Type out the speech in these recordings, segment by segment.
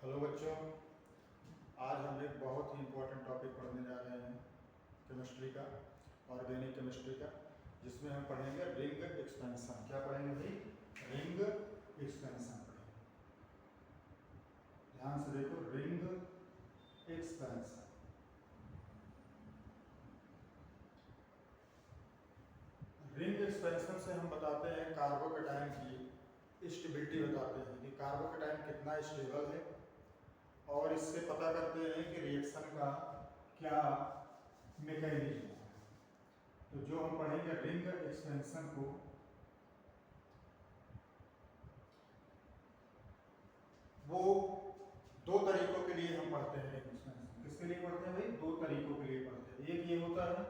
Hello बच्चों, आज हम एक बहुत ही इम्पोर्टेंट टॉपिक पढ़ने जा रहे हैं केमिस्ट्री का, ऑर्गेनिक केमिस्ट्री का, जिसमें हम पढ़ेंगे रिंग एक्सपेंशन। क्या पढ़ेंगे भाई? रिंग एक्सपेंशन पढ़ेंगे। ध्यान से देखो, रिंग एक्सपेंशन। रिंग एक्सपेंशन से हम बताते हैं कार्बोकेटाइन की स्टेबिलिटी, बताते हैं कि कार्बोकेटाइन कितना स्टेबल है, और इससे पता करते हैं कि रिएक्शन का क्या मैकेनिज्म है। तो जो हम पढ़ेंगे रिंग एक्सपेंशन को, वो दो तरीकों के लिए हम पढ़ते हैं। रिंग एक्सपेंशन किसके लिए पढ़ते हैं भाई? दो तरीकों के लिए पढ़ते हैं। एक ये होता है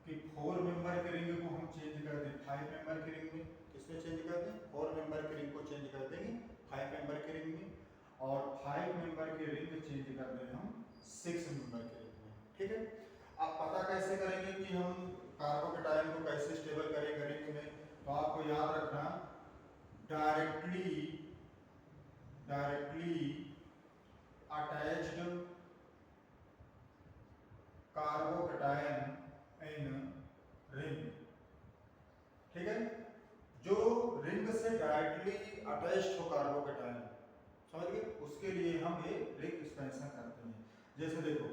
कि 4 मेंबर के रिंग को हम चेंज कर दें 5 मेंबर के रिंग में। किसमें चेंज कर दें? 4 मेंबर के रिंग को चेंज कर देंगे 5 मेंबर के रिंग में, और 5 मेंबर के रिंग चेंज कर दें हम 6 मेंबर के रिंग में। ठीक है। आप पता कैसे करेंगे कि हम कार्बोकेटाइन को कैसे स्टेबल करेंगे रिंग में? तो आपको याद रखना, directly attached carbocation in ring. ठीक है। जो रिंग से डायरेक्टली अटैच्ड हो कार्बोकेटाइन, समझ गए, उसके लिए हम ये रिंग एक्सपेंशन करते हैं। जैसे देखो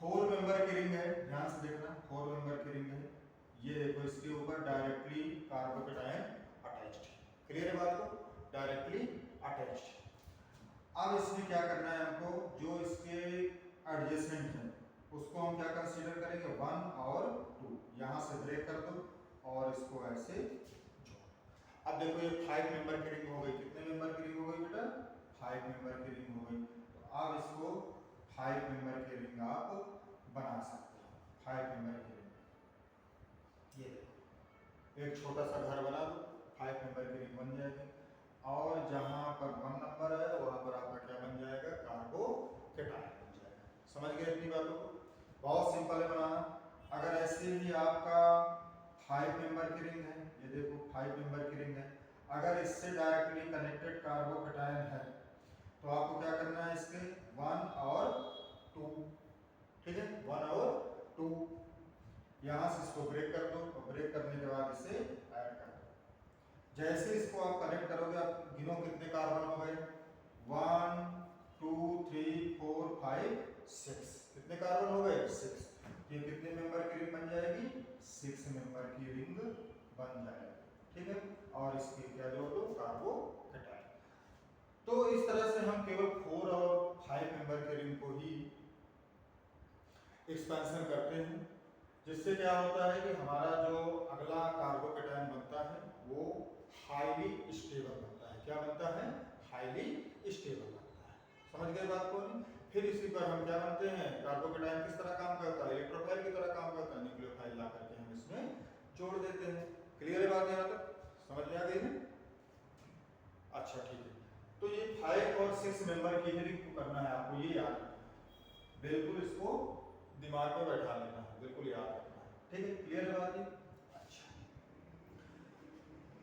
4 मेंबर की रिंग है, ध्यान से देखना, 4 मेंबर की रिंग है। ये देखो, इसके ऊपर डायरेक्टली कार्बोकेटाइन अटैच्ड है। क्लियर है बात को? Directly attached. अब इसमें क्या करना है हमको? जो इसके एडजेसेंट है उसको हम क्या कंसीडर करेंगे? 1 और 2। यहां से ब्रेक कर दो और इसको ऐसे जोड़। अब देखो, ये 5 मेंबर की रिंग हो गई। कितने मेंबर की रिंग हो गई बेटा? 5 मेंबर की रिंग हो गई। तो अब इसको 5 मेंबर की रिंग आप बना सकते हो। 5 मेंबर की रिंग, ये देखो, एक छोटा सा घर बना दो, 5 मेंबर की रिंग बन जाएगी। और जहां पर 1 नंबर है वहां पर आपका क्या बन जाएगा? कार्बोकेटाइन बन जाएगा। समझ गए इतनी बातों को? बहुत सिंपल है बनाना। अगर ऐसे ही आपका 5 मेंबर की रिंग है, ये देखो 5 मेंबर की रिंग है, अगर इससे डायरेक्टली कनेक्टेड कार्बोकेटाइन है तो आपको क्या करना है? इसके 1 और 2। ठीक है, 1 और 2। यहां से इसको ब्रेक कर दो, और ब्रेक करने के बाद इसे ऐड कर दो। जैसे इसको आप कनेक्ट करोगे, आप गिनो कितने कार्बन हो गए? 1 2 3 4 5 6। कितने कार्बन हो गए? 6। ये कितने मेंबर की रिंग बन जाएगी? 6 मेंबर की रिंग बन जाएगी। ठीक है। और इसके क्या जोड़ दो? कार्बोकेटाइन। तो इस तरह से हम केवल 4 और 5 मेंबर के रिंग को ही एक्सपेंशन करते हैं, जिससे क्या होता है कि हमारा जो अगला कार्बोकेटाइन बनता है वो हाईली स्टेबल बनता है। क्या बनता है? हाईली स्टेबल बनता है। समझ गए बात को? नहीं? फिर इसी पर हम क्या बनते हैं? कार्बोकेटाइन किस तरह काम करता है? इलेक्ट्रोफाइल की तरह काम करता है। न्यूक्लियोफाइल ला करके हम इसमें जोड़ देते हैं। क्लियर है बात? यहाँ तक समझ में आ गई है? अच्छा, ठीक है। तो ये 5 और 6 मेंबर की रिंग को करना है आपको, ये याद रखना है। बिल्कुल इसको दिमाग में बैठा लेना है, बिल्कुल याद रखना है। ठीक है, क्लियर है बात ये? अच्छा,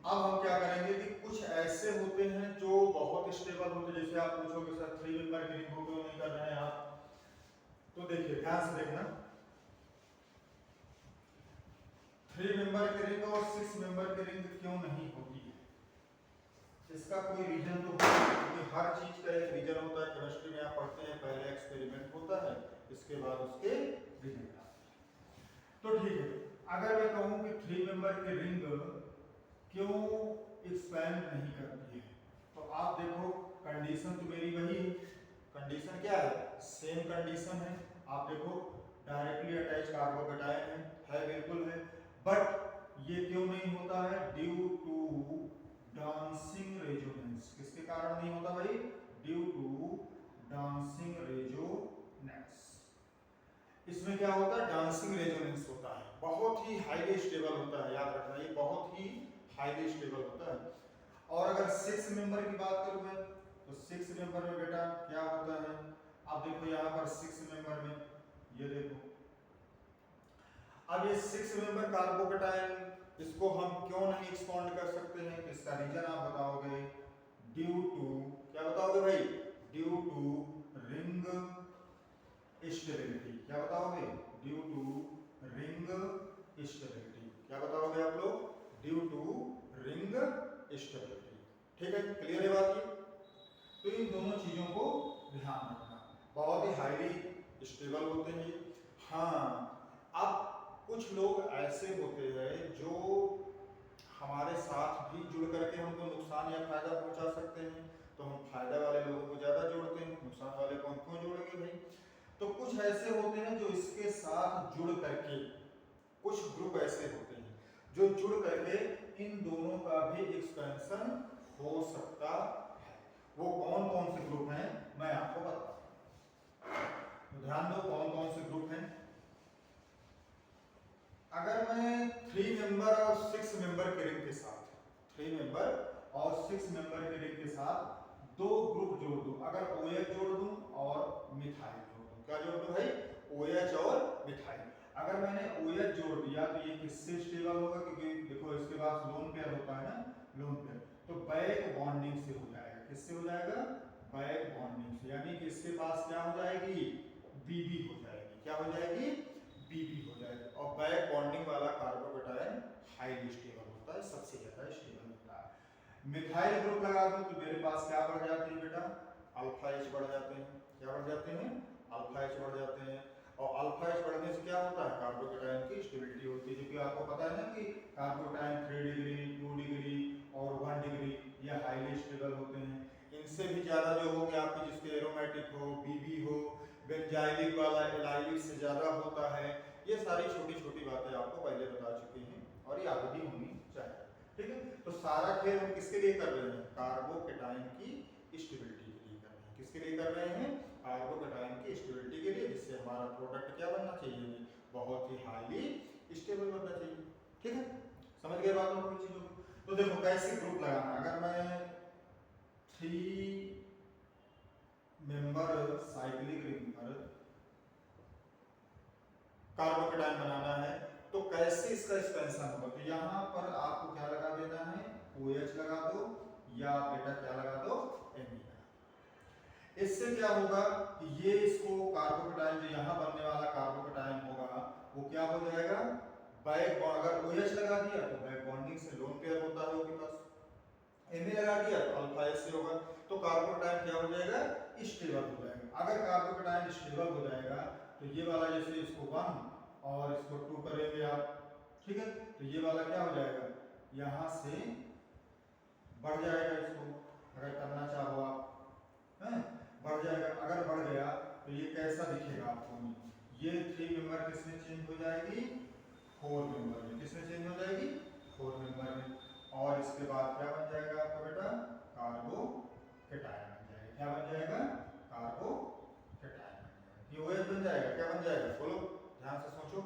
अब हम क्या करेंगे कि कुछ ऐसे होते हैं जो बहुत स्टेबल होते हैं। जैसे आप पूछोगे सर 3 मेंबर की रिंग को क्यों नहीं कर रहे हैं आप? तो देखिए, ध्यान से देखना, 3 मेंबर की रिंग और 6 मेंबर की रिंग क्यों नहीं होती है? इसका कोई रीजन तो होगा, क्योंकि हर चीज का एक रीजन होता है। केमिस्ट्री में आप पढ़ते हैं, पहले एक्सपेरिमेंट होता है, इसके बाद उसके रिजल्ट आते हैं। तो ठीक है, अगर मैं कहूं कि 3 मेंबर की रिंग क्यों एक्सपैंड नहीं करती है, तो आप देखो, कंडीशन तो मेरी वही है। कंडीशन क्या है? सेम कंडीशन है। आप देखो, डायरेक्टली अटैच कार्बोकेटाइन है बिल्कुल है, बट ये क्यों नहीं होता है? Due to dancing resonance. किसके कारण नहीं होता भाई? Due to dancing resonance. इसमें क्या होता है? डांसिंग रेजोनेंस होता है, बहुत ही हाईली स्टेबल होता है। याद रखना, ये बहुत ही हाईली स्टेबल होता है। और अगर 6 मेंबर की बात करूं मैं, तो 6 मेंबर में बेटा क्या होता है? अब देखो यहां पर 6 मेंबर में, ये देखो, अब ये 6 मेंबर कार्बोकेटाइन, इसको हम क्यों नहीं एक्सपांड कर सकते हैं? इसका रीजन आप बताओगे, ड्यू टू, क्या बताओगे भाई? Due to ring stability. क्या बताओगे? Due to ring stability. क्या बताओगे आप लोग? Due to ring stability. ठीक है, क्लियर है बात ये? तो इन दोनों चीजों को ध्यान रखना, बहुत ही हाईली स्टेबल होते हैं। हाँ, अब कुछ लोग ऐसे होते हैं जो हमारे साथ भी जुड़ करके हमको नुकसान या फायदा पहुंचा सकते हैं, तो हम फायदा वाले लोगों को ज्यादा जोड़ते हैं, नुकसान वाले को हम क्यों जोड़ेंगे भाई? तो कुछ ऐसे होते हैं जो इसके साथ जुड़ करके, कुछ ग्रुप ऐसे होते हैं जो जुड़ करके इन दोनों का भी एक्सपेंशन हो सकता है। वो कौन कौन से ग्रुप हैं मैं आपको बताता हूं, तो ध्यान दो कौन कौन से ग्रुप हैं। अगर मैं 3 मेंबर और 6 मेंबर के रिंग के साथ, 3 मेंबर और 6 मेंबर के रिंग के साथ दो ग्रुप जोड़ दूं, अगर OH जोड़ दूं और मिथाइल जोड़ दूं, क्या जोड़ दूं भाई? OH और मिथाइल। अगर मैंने OH जोड़ दिया तो ये किससे स्टेबल होगा? क्योंकि देखो इसके पास लोन पेयर होता है ना, लोन पेयर, तो बैक बॉन्डिंग से हो जाएगा। किससे हो जाएगा? बैक बॉन्डिंग से, यानी कि इसके पास क्या हो जाएगी? BB हो जाएगी। क्या हो जाएगी? BB हो जाएगी। और बैक बॉन्डिंग वाला कार्बोकेटायन हाईली स्टेबल होता है, सबसे ज्यादा स्टेबल होता है। मिथाइल ग्रुप लगा दूं तो मेरे पास क्या बढ़ जाते हैं बेटा? अल्फा H बढ़ जाते हैं। क्या बढ़ जाते हैं? अल्फा H बढ़ जाते हैं। और अल्फा H बढ़ने से क्या होता है? कार्बोकेटायन की स्टेबिलिटी होती है, क्योंकि आपको पता है ना कि कार्बोकेटायन 3 डिग्री, 2 डिग्री और 1 डिग्री ये हाईली स्टेबल होते हैं। इनसे भी ज्यादा जो हो गया आपके, जिसके एरोमेटिक हो, BB हो, बेंजाइलिक वाला एलाइलिक से ज्यादा होता है। ये सारी छोटी छोटी बातें आपको पहले बता चुके हैं और ये आगे भी होनी चाहिए। ठीक है, तो सारा खेल हम किसके लिए कर रहे हैं? कार्बोकेटायन की स्टेबिलिटी के लिए कर रहे हैं। किसके लिए कर रहे हैं? कार्बोकेटायन की स्टेबिलिटी के लिए, जिससे हमारा प्रोडक्ट क्या बनना चाहिए? बहुत ही हाईली स्टेबल बनना चाहिए। ठीक है, समझ गए बातों को, चीजों को? तो देखो कैसे ग्रुप लगाना। अगर मैं 3 मेंबर साइक्लिक रिंग पर कार्बोकेटायन बनाना है तो कैसे इसका एक्सपेंशन होगा? तो यहाँ पर आपको क्या लगा देना है? OH लगा दो, या बेटा क्या लगा दो? Me लगा दो। इससे क्या होगा कि ये इसको कार्बोकेटायन जो यहाँ बनने वाला कार्बोकेटायन होगा वो क्या हो जाएगा? बैक, अगर OH लगा दिया तो बैक बॉन्डिंग से लोन पेयर होता है उसके पास, Me लगा दिया तो अल्फा H से होगा, तो कार्बोकेटायन क्या हो जाएगा? स्टेबल हो जाएगा। अगर कार्बोकेटायन स्टेबल हो जाएगा तो ये वाला जैसे इसको 1 और इसको 2 करेंगे आप, ठीक है, तो ये वाला क्या हो जाएगा? यहाँ से बढ़ जाएगा, इसको अगर करना चाहो आप, हैं, बढ़ जाएगा। अगर बढ़ गया तो ये कैसा दिखेगा आपको? ये 3 मेंबर किसमें चेंज हो जाएगी? 4 मेंबर में। किसमें चेंज हो जाएगी? 4 मेंबर में। और इसके बाद क्या बन जाएगा आपका बेटा? कार्बोकेटायन बन जाएगा। क्या बन जाएगा? कार्बोकेटायन बन जाएगा। ये OH बन जाएगा। क्या बन जाएगा? बोलो, ध्यान से सोचो,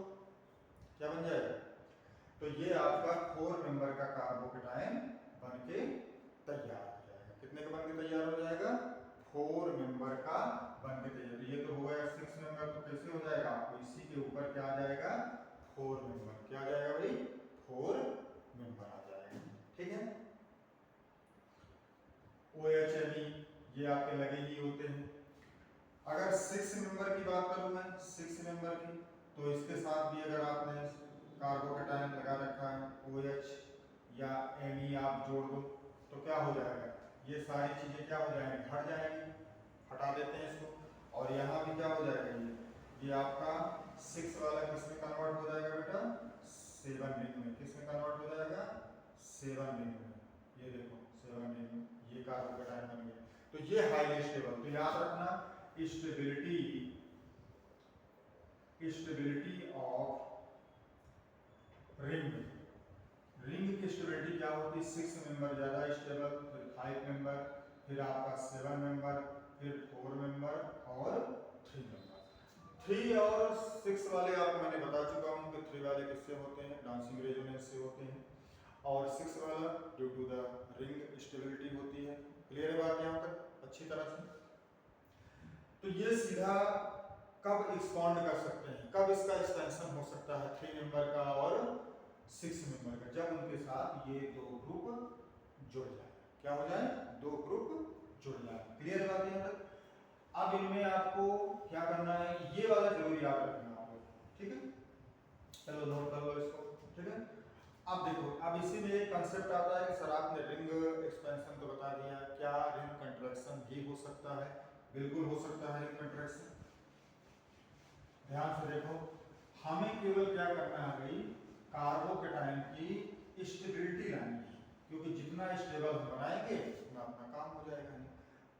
क्या बन जाएगा? तो ये आपका 4 मेंबर का कार्बोकेटायन बनके तैयार हो जाएगा। कितने का बनके तैयार हो जाएगा? 4 मेंबर का बनके तैयार। तो ये तो हो गया 6 मेंबर, तो कैसे हो जाएगा? आपको इसी के ऊपर क्या आ जाएगा? 4 मेंबर। क्या आ जाएगा भाई? 4 मेंबर आ जाएगा। ठीक है, OH Me ये आपके लगे ही होते हैं। अगर 6 मेंबर की बात करूं मैं, 6 मेंबर की, तो इसके साथ भी अगर आपने कार्बोकेटायन लगा रखा है, OH या Me आप जोड़ दो तो क्या हो जाएगा? ये सारी चीजें क्या हो जाएंगी? हट जाएंगी। हटा देते हैं इसको, और यहाँ भी क्या हो जाएगा? ये आपका 6 वाला किसमें कन्वर्ट हो जाएगा बेटा? 7 रिंग में। किसमें कन्वर्ट हो जाएगा? 7 रिंग में। ये देखो 7 रिंग में ये कार्बोकेटायन बन गया। तो ये हाईली स्टेबल। तो याद रखना, स्टेबिलिटी ऑफ रिंग। रिंग की स्टेबिलिटी क्या होती है? 6 मेंबर ज्यादा स्टेबल, फिर 5 मेंबर, फिर आपका 7 मेंबर, फिर 4 मेंबर और 3 मेंबर। 3 और 6 वाले आपको मैंने बता चुका हूँ कि 3 वाले किससे होते हैं? डांसिंग रेजोनेंस से होते हैं, और 6 वाला due to the ring stability होती है। क्लियर है बात यहाँ तक अच्छी तरह से? तो ये सीधा कब एक्सपांड कर सकते हैं, कब इसका एक्सपेंशन हो सकता है 3 मेंबर का और 6 मेंबर का? जब उनके साथ ये 2 ग्रुप जुड़ जाए। क्या हो जाए? 2 ग्रुप जुड़ जाए। क्लियर बात है यहाँ तक? अब इनमें आपको क्या करना है, ये वाला जरूर याद रखना आपको, ठीक है? चलो नोट कर लो इसको, ठीक है? अब देखो, अब इसी में एक कंसेप्ट आता है कि सर आपने रिंग एक्सपेंशन तो बता दिया, क्या रिंग कंट्रैक्शन भी हो सकता है? बिल्कुल हो सकता है रिंग कंट्रैक्शन। ध्यान से देखो, हमें केवल क्या करना है भाई, कार्बोकेटाइन की स्टेबिलिटी लानी है, क्योंकि जितना स्टेबल हम बनाएंगे उतना अपना काम हो जाएगा।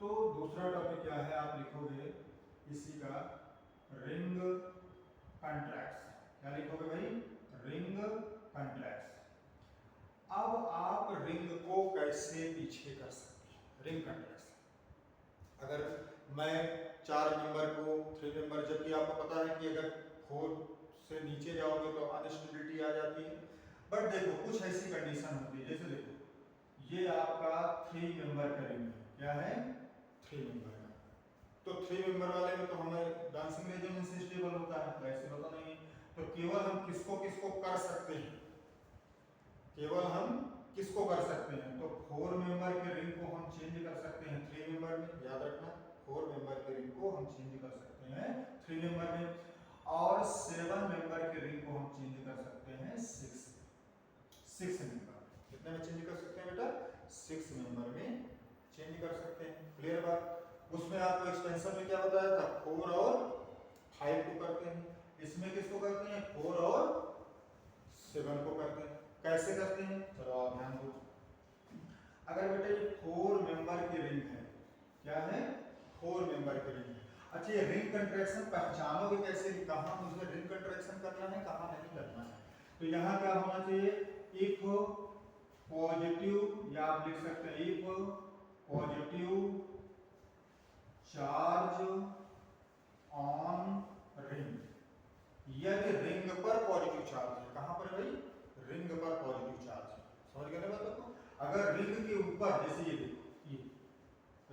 तो दूसरा टॉपिक क्या है, आप लिखोगे इसी का रिंग कंट्रैक्शन। क्या लिखोगे भाई? Ring contraction. अब आप रिंग को कैसे पीछे कर सकते हैं? रिंग कंट्रैक्शन, अगर मैं 4 मेंबर को 3 मेंबर, जबकि आपको पता है कि अगर 4 से नीचे जाओगे तो अनस्टेबिलिटी आ जाती है, बट देखो कुछ ऐसी कंडीशन होती है, जैसे देखो ये आपका 3 मेंबर का रिंग है, क्या है? 3 मेंबर का। तो 3 मेंबर वाले में तो हमें डांसिंग रेजोनेंस स्टेबल होता है, वैसे पता नहीं है। तो केवल हम किसको किसको कर सकते हैं, केवल हम किसको कर सकते हैं? तो 4 मेंबर के रिंग को हम चेंज कर सकते हैं 3 मेंबर में, याद रखना 4 मेंबर के रिंग को हम चेंज कर सकते हैं 3 मेंबर में, और 7 मेंबर के रिंग को हम चेंज कर सकते हैं 6 मेंबर। कितने में चेंज कर सकते हैं बेटा? 6 मेंबर में चेंज कर सकते हैं। क्लियर बात? उसमें आपको एक्सपेंशन में क्या बताया था, 4 और 5 को करते हैं, इसमें किसको करते हैं? 4 और 7 को करते हैं। कैसे करते हैं? चलो आप ध्यान दो, अगर बेटा ये 4 मेंबर की रिंग है, क्या है? 4 मेंबर की रिंग है। अच्छा, ये रिंग कंट्रैक्शन पहचानोगे कैसे, कहाँ मुझे रिंग कंट्रैक्शन करना है, कहाँ नहीं करना है? तो यहाँ क्या होना चाहिए, इफ पॉजिटिव, या आप लिख सकते हैं if positive charge on ring, यदि रिंग पर पॉजिटिव चार्ज है। कहां पर भाई? रिंग पर पॉजिटिव चार्ज है। समझ गए ना बात को? अगर रिंग के ऊपर, जैसे ये देखो, ये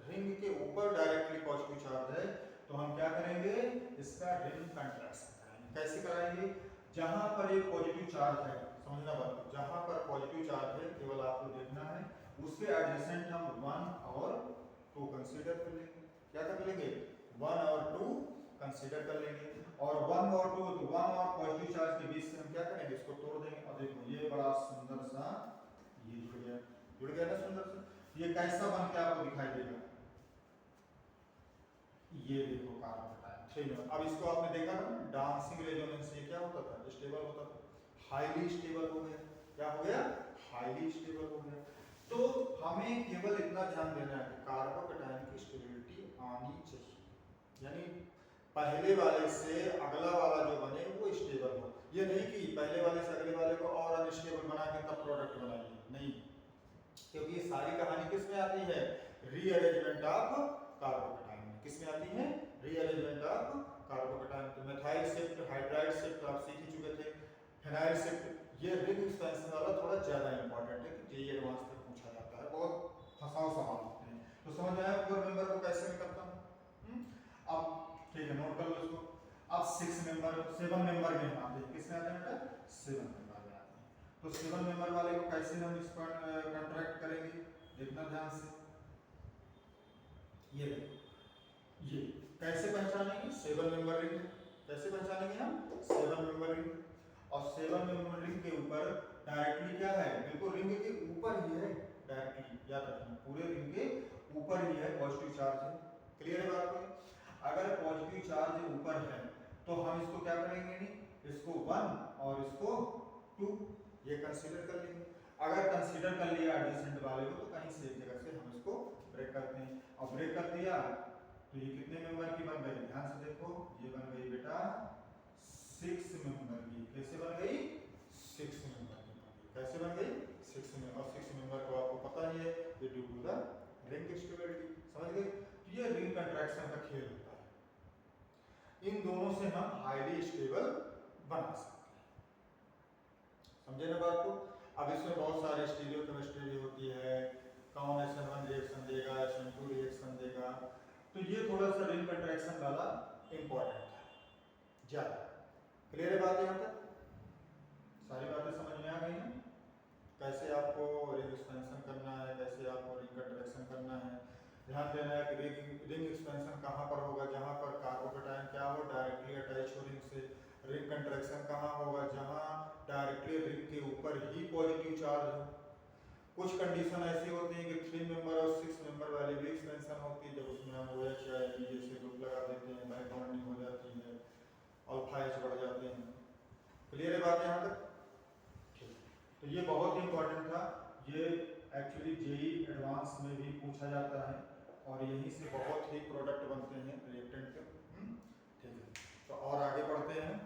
रिंग के ऊपर डायरेक्टली पॉजिटिव चार्ज है, तो हम क्या करेंगे, इसका रिंग कंट्रैक्शन कराएंगे। कैसे कराएंगे? जहां पर एक पॉजिटिव चार्ज है, समझना बात को, जहां पर पॉजिटिव चार्ज है केवल आपको देखना है, उसके एडजेसेंट हम 1 और 2 कंसीडर कर लेंगे। क्या कर लेंगे? 1 और 2 कंसीडर कर लेंगे, और 1 और 2, तो 1 और पॉजिटिव चार्ज के बीच से हम क्या करेंगे, इसको तोड़ देंगे। अब देखो ये बड़ा सुंदर सा ये जुड़ गया ना सुंदर सा। ये कैसा बन के आपको दिखाई देगा, ये देखो कार्बोकेटाइन 3 में। अब इसको आपने देखा ना, डांसिंग रेजोनेंस, ये क्या होता था? स्टेबल होता था, हाईली स्टेबल हो गया। क्या हो गया? हाईली स्टेबल हो गया। तो हमें केवल इतना ध्यान देना है कि कार्बोकेटाइन की स्टेबिलिटी आनी चाहिए, यानी पहले वाले से अगला वाला जो बने वो स्टेबल हो। ये नहीं कि पहले वाले से अगले वाले को और अनस्टेबल बना के तब प्रोडक्ट बनाइए, नहीं, क्योंकि ये सारी कहानी किस में आती है? रीअरेंजमेंट ऑफ कार्बोकेटाइन में। किस में आती है? Rearrangement of carbocation. तो मेथाइल शिफ्ट, हाइड्राइड शिफ्ट आप सीख ही चुके थे, फिनाइल शिफ्ट। ये रिंग एक्सपेंशन वाला थोड़ा ज्यादा इंपॉर्टेंट है कि जेईई एडवांस तक पूछा जाता है, बहुत फंसाव सवाल होते हैं। तो समझ आया 4 मेंबर को कैसे मैं करता हूं? अब ठीक है, नोट कर लो इसको। अब 6 मेंबर, 7 मेंबर में हम आते हैं, किसमें आते हैं बेटा? 7 मेंबर में आते हैं। तो 7 मेंबर वाले को कैसे हम इस पर कॉन्ट्रैक्ट करेंगे, देखना ध्यान से। ये देखो, ये कैसे पहचानेंगे? 7 मेंबर रिंग कैसे पहचानेंगे हम? 7 मेंबर रिंग, और 7 मेंबर रिंग के ऊपर डायरेक्टली क्या है? बिल्कुल रिंग के ऊपर ही है, डायरेक्टली याद रखना, पूरे रिंग के ऊपर ही है पॉजिटिव चार्ज है। क्लियर है बात को? अगर पॉजिटिव चार्ज ऊपर है तो हम इसको क्या करेंगे, नहीं, इसको 1 और इसको 2 ये कंसीडर कर लेंगे। अगर कंसीडर कर लिया एडजेसेंट वाले को, तो कहीं से एक जगह से हम इसको ब्रेक करते हैं, और ब्रेक कर दिया तो ये कितने मेंबर की बन गई? ध्यान से देखो, ये बन गई बेटा 6 मेंबर की। कैसे बन गई? 6 मेंबर की बन गई। कैसे बन गई? 6 मेंबर। 6 मेंबर को आपको पता ही है, ये due to the ring stability. समझ गए? तो ये रिंग कंट्रैक्शन का खेल होता है। इन दोनों से हम हाईली स्टेबल बना सकते हैं। समझे ना बात को? अब इसमें बहुत सारे स्टीरियोकेमिस्ट्री भी होती है, कौन SN1 रिएक्शन देगा, SN2 रिएक्शन देगा, तो ये थोड़ा सा रिंग कंट्रैक्शन वाला इंपॉर्टेंट है ज्यादा। क्लियर है बात यहाँ तक? सारी बातें समझ में आ गई हैं? कैसे आपको रिंग एक्सपेंशन करना है, कैसे आपको रिंग कंट्रैक्शन करना है। ध्यान देना है कि रिंग एक्सपेंशन कहाँ पर होगा, जहाँ पर कार्बोकेटाइन क्या हो डायरेक्टली अटैच हो रिंग से। रिंग कंट्रैक्शन कहाँ होगा, जहाँ डायरेक्टली रिंग के ऊपर ही पॉजिटिव चार्ज हो। कुछ कंडीशन ऐसी होती है कि 3 मेंबर और 6 मेंबर वाली भी एक्सपेंशन होती है, जब उसमें हम OH या E जैसे ग्रुप लगा देते हैं, बाई बॉन्डिंग हो जाती है, अल्फा H बढ़ जाते हैं। क्लियर है बात यहाँ तक? ठीक, तो ये बहुत ही इंपॉर्टेंट था, ये एक्चुअली JEE एडवांस में भी पूछा जाता है और यहीं से बहुत ही प्रोडक्ट बनते हैं रिएक्टेंट के। ठीक है, तो और आगे बढ़ते हैं।